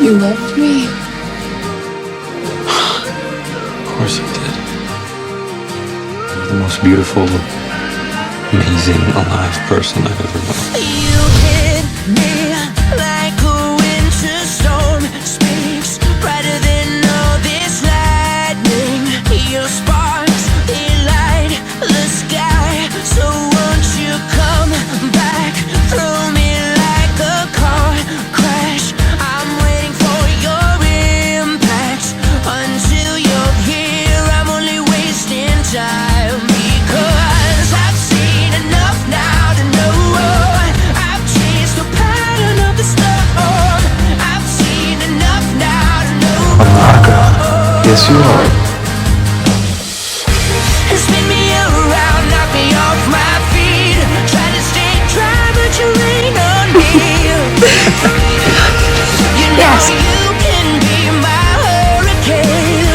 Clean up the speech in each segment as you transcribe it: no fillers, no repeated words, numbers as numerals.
You loved me. Of course I did. You're the most beautiful, amazing, alive person I've ever known. You hit me like a winter storm, speaks brighter than all this lightning. Your sparks, they light the sky. So won't you come back? Throw me like a car crash. I'm waiting for your impact. Until you're here, I'm only wasting time. Because I've seen enough now to know I've changed the pattern of the storm. I've seen enough now to know I'm not a girl. Yes, you are. spin me around, knock me off my feet. Try to stay dry, but you rain on me. You know you can be my hurricane.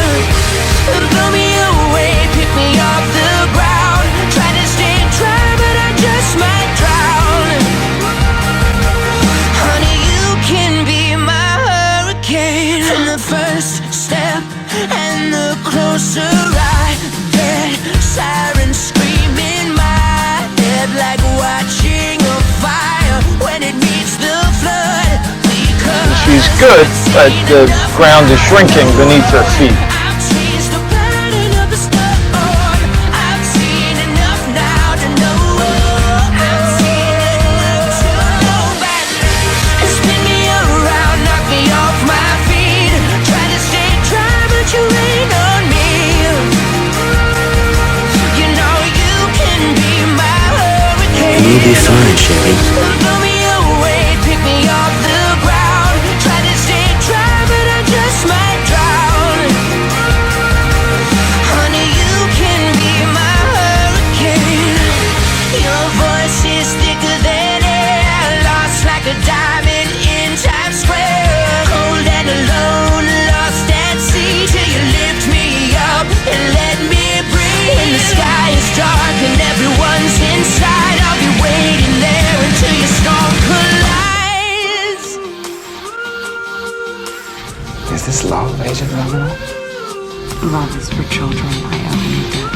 Blow me away, pick me off the ground. Try to stay dry, but I just might drown. Honey, you can be my hurricane. From the first step and the closer I get, sirens scream in my head like watching a fire when it meets the flood. Because She's good, but the ground is shrinking beneath her feet. I've changed the pattern of the storm. I've seen enough now to know. I've seen enough to know that. Spin me around, knock me off my feet. Try to stay dry, but you rain on me. You know you can be my hurricane. You'll be fine, Sherry. Blow me away, pick me off the ground. Try to stay dry, but I just might drown. Honey, you can be my hurricane. Your voice is thicker than air, lost like a diamond in Times Square. Cold and alone, lost at sea, till you lift me up and let me breathe. When the sky is dark and everyone's inside, I'll be waiting there until your storm collides. Is this love, Agent Romero? Love is for children. I only did.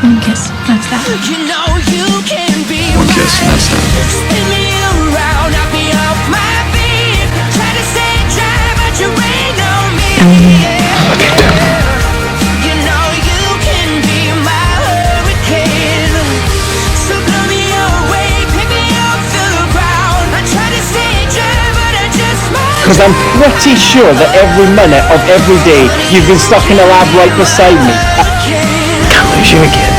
One kiss. That's that. You know you can be One kiss, and that's that. spin me around, knock me off my feet. Try to stay dry, but you rain on me. You know you can be my hurricane. So blow me away, pick me off the ground. I try to stay dry, but I just might. Because I'm pretty sure that every minute of every day you've been stuck in a lab right beside me. Can't lose you again.